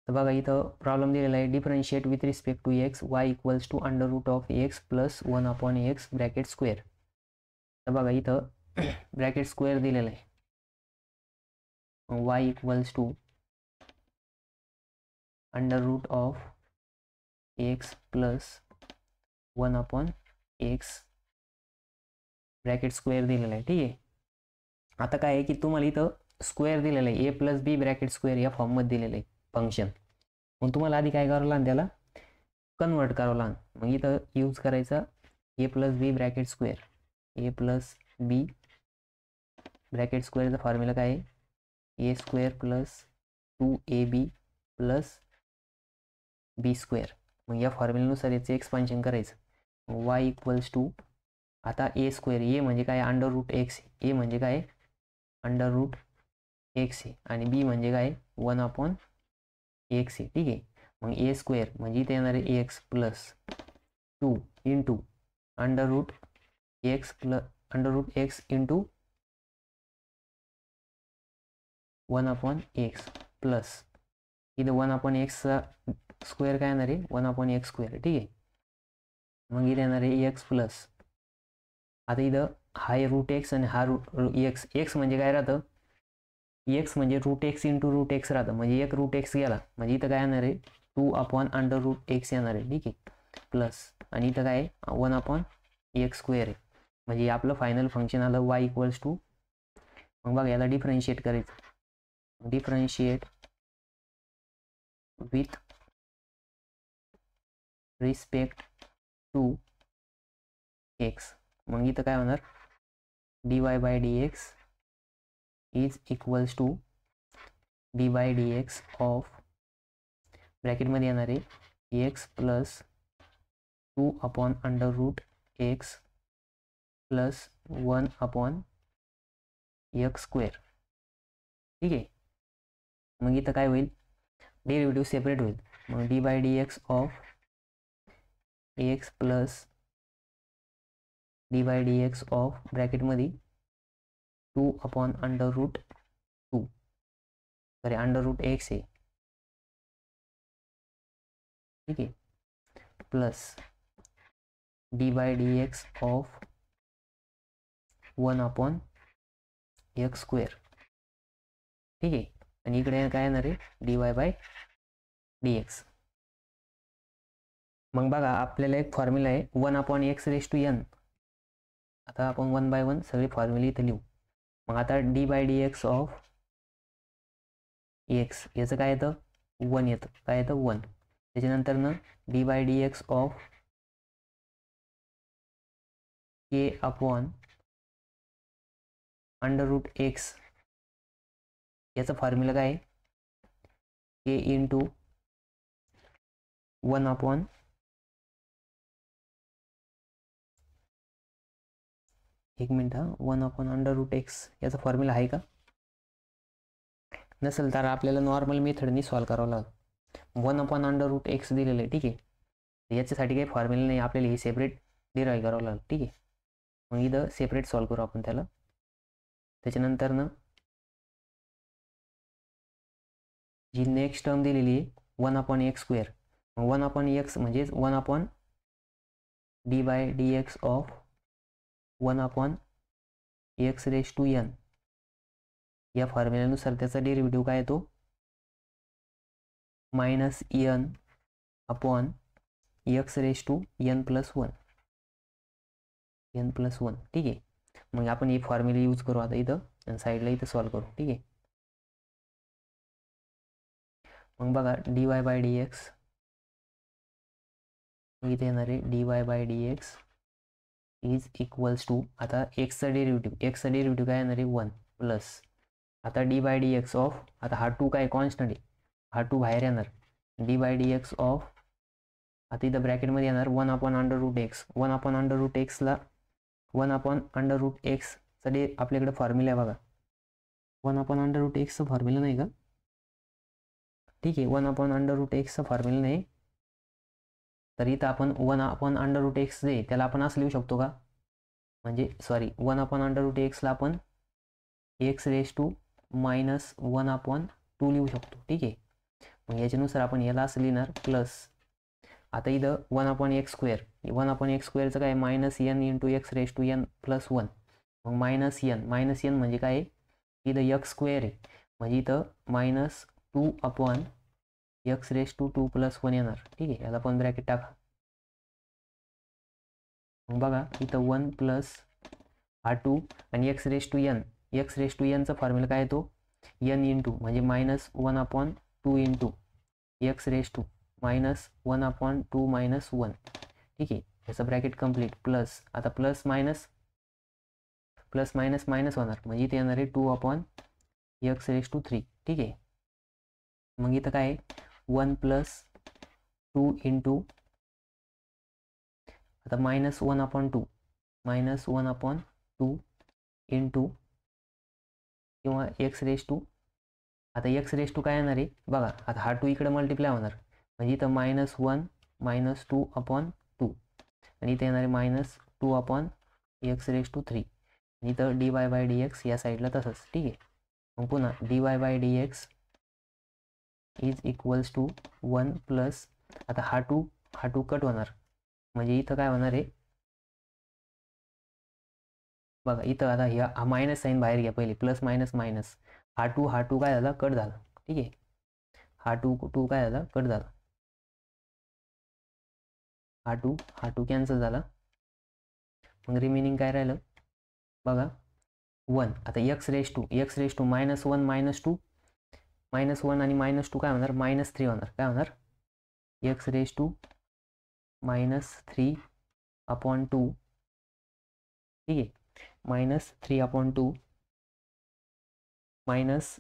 तर बघा इथं प्रॉब्लेम दिलेला आहे, differentiate with respect to x y equals to under root of x plus 1 upon x bracket square. तर बघा इथं ब्रॅकेट स्क्वेअर दिलेलं आहे, y equals to under root of x plus 1 upon x bracket square दिलेला आहे. ठीक आहे, आता काय आहे की तुम्हाला इथं स्क्वेअर दिलेलं आहे, ए प्लस बी ब्रॅकेट स्क्वेअर या फॉर्ममध्ये दिलेलं आहे फंक्शन. मग तुम्हाला आधी काय करावं लागेल, त्याला कन्वर्ट करावं लागेल. मग इथं यूज करायचा ए प्लस बी ब्रॅकेट स्क्वेअर. ए प्लस बी ब्रॅकेट स्क्वेअरचा फॉर्म्युला काय आहे, ए स्क्वेअर प्लस 2ab प्लस बी स्क्वेअर. मग या फॉर्म्युल्यानुसार याचं एक्सपान्शन करायचं. वाय इक्वल्स टू, आता ए स्क्वेअर, ए म्हणजे काय अंडर रूट एक्स, ए म्हणजे काय अंडर रूट एक्स आहे, आणि बी म्हणजे काय 1 अपॉन एक्स आहे. ठीक आहे, मग ए स्क्वेअर म्हणजे इथे येणार आहे x plus 2 into under root x into 1 upon x plus इथं 1 अपॉन एक्सचा स्क्वेअर काय येणार आहे 1 अपॉन एक्स स्क्वेअर. ठीक आहे, मग इथे येणार आहे एक्स प्लस, आता इथं हा रूट एक्स आणि हा रूट एक्स, एक्स म्हणजे काय राहतं, एक्स म्हणजे root x into root x राहतं, म्हणजे एक रूट एक्स गेला म्हणजे इथं काय येणार आहे 2 अपॉन अंडर रूट एक्स येणार आहे. ठीक आहे, प्लस आणि इथं काय 1 अपॉन एक्स स्क्वेअर आहे, म्हणजे आपलं फायनल फंक्शन आलं वाय इक्वल्स टू. मग बघा याला डिफरन्शिएट करायचं, differentiate with respect to x. मग इथं काय होणार, dy by dx is equals to dy dx of ब्रॅकेटमध्ये येणार आहे x plus 2 upon under root x plus 1 upon x square. ठीक आहे, मग इथं काय होईल, डेरिव्हेटिव्ह सेपरेट होईल. मग d by d x of x plus d by d x of ब्रॅकेटमध्ये 2 upon under root 2, sorry under root x आहे. ठीक आहे, plus d by d x of 1 upon x square. ठीक आहे, आणि इकडे काय येणार आहे d y by d x. मग बघा आपल्याला एक फॉर्म्युला आहे 1 upon x raise to n. आता आपण 1 बाय 1 सगळी फॉर्म्युला इथे लिहू. मग आता d by d x of x याचं काय येतं 1 येतं, काय येतं 1. त्याच्यानंतर ना d by d x of k upon under root x, याचा फॉर्म्युला काय आहे के इंटू 1 अपॉन एक minute 1 upon under root x याचा फॉर्म्युला आहे का, नसेल तर आपल्याला नॉर्मल मेथडनी सॉल्व करावं लागेल. 1 अपॉन अंडर रूट एक्स दिलेलं आहे. ठीक आहे, याच्यासाठी काही फॉर्म्युला नाही, आपल्याला हे सेपरेट डिराईव्ह करावं लागेल. ठीक आहे, मग इथं सेपरेट सॉल्व करू आपण त्याला. त्याच्यानंतर ना जी नेक्स्ट टर्म दिलेली आहे 1 upon x square, 1 upon x म्हणजेच 1 upon d by d x of 1 upon x raise to n, या फॉर्म्युल्यानुसार त्याचा डेरिव्हेटिव्ह काय येतो minus n upon x raise to n plus 1, n plus 1. ठीक आहे, मग आपण हे फॉर्म्युला यूज करू आता इथं आणि साईडला इथं सॉल्व करू. ठीक आहे, मग बघा d y by d x, इथे येणार आहे d y by d x is equals to, आता एक्सचा डेरिव्हेटिव्ह काय येणार आहे 1 प्लस, आता d by d x of, आता हा 2 काय कॉन्स्टंट आहे, हा 2 बाहेर येणार, d by d x of, आता इथं ब्रॅकेटमध्ये येणार 1 upon under root x. 1 upon under root एक्सला 1 अपॉन अंडर रूट एक्सचा आपल्याकडे फॉर्म्युला आहे बघा, 1 अपॉन अंडर रूट एक्सचा फॉर्म्युला नाही का. ठीक आहे, 1 अपॉन अंडर रूट एक्सचा फॉर्म्युला नाही, तर इथं आपण 1 अपॉन अंडर रूट एक्स जे त्याला आपण असं लिहू शकतो का, म्हणजे सॉरी 1 अपॉन अंडर रूट एक्सला आपण x raise to minus 1 upon 2 लिहू शकतो. ठीक आहे, मग याच्यानुसार आपण याला असं लिहिणार प्लस. आता इथं 1/x², 1/x² काय -n इंटू x⁻n+1. मग -n म्हणजे काय आहे, इथं x² आहे म्हणजे इथं -2/x⁻²+1 येणार. ठीक आहे, याला पण ब्रॅकेट टाका. मग बघा इथं 1 प्लस हा 2 आणि x⁻n चा फॉर्म्युला काय येतो, n इंटू म्हणजे -1/2 इंटू x⁻1/2 ठीक आहे, याचं ब्रॅकेट कम्प्लीट. प्लस आता प्लस मायनस मायनस होणार म्हणजे इथे येणार आहे 2/x⁻3. ठीक आहे, मग इथं काय 1 प्लस 2 इंटू आता -1/2 इंटू किंवा आता x⁻² काय येणार आहे बघा, आता हा 2 इकडे मल्टिप्लाय होणार म्हणजे इथं -1 -2/2 आणि इथे येणार आहे -2/x⁻3 आणि इथं dy/dx या साईडला तसंच. ठीक आहे, मग पुन्हा dy/dx is equals to 1 plus आता हा 2 कट होणार म्हणजे इथं काय होणार आहे बघा, इथं आता हा मायनस साईन बाहेर घ्या पहिले, प्लस मायनस मायनस, हा 2 काय झाला कट झाला. ठीक आहे, हा 2 काय झाला कट झाला, हा 2 कॅन्सल झाला. मग रिमेनिंग काय राहिलं बघा 1. आता x⁻² -1 -2 आणि -2 काय होणार -3 होणार. काय होणार x⁻³ -3/2. ठीक आहे, -3/2 मायनस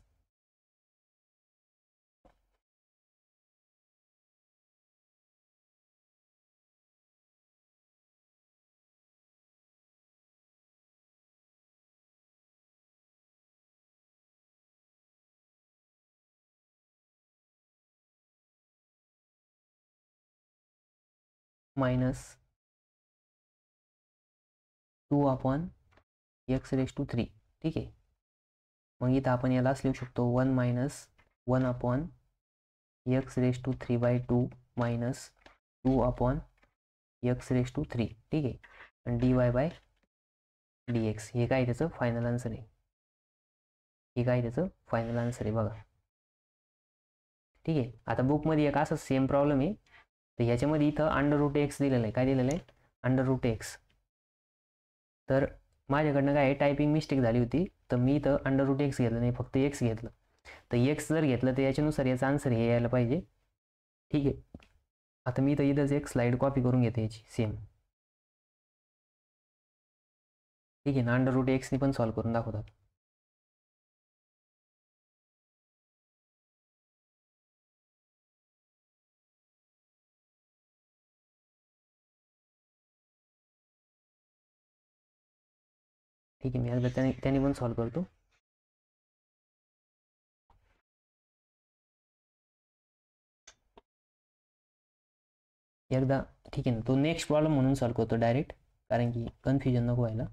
-2/x⁻3. ठीक आहे, मग इथं आपण याला लिहू शकतो 1 - 1/x⁻3/2 -2/x⁻3. ठीक आहे, आणि dy/dx हे काय त्याचं फायनल आन्सर आहे. बघा. ठीक आहे, आता बुकमध्ये एक असं सेम प्रॉब्लेम आहे, तर ह्याच्यामध्ये इथं √x दिलेलं आहे. काय दिलेलं आहे √x. तर माझ्याकडनं काय टायपिंग मिस्टेक झाली होती, तर मी इथं √x घेतलं नाही, फक्त x घेतलं. तर x जर घेतलं तर याच्यानुसार याचा आन्सर हे यायला पाहिजे. ठीक आहे, आता मी इथंच एक स्लाईड कॉपी करून घेते याची सेम. ठीक आहे ना, √x ने पण सॉल्व्ह करून दाखवतात. ठीक आहे, मी एकदा त्याने पण सॉल्व्ह करतो. एकदा ठीक आहे ना, तो नेक्स्ट प्रॉब्लेम म्हणून सॉल्व्ह करतो डायरेक्ट, कारण की कन्फ्युजन नको व्हायला.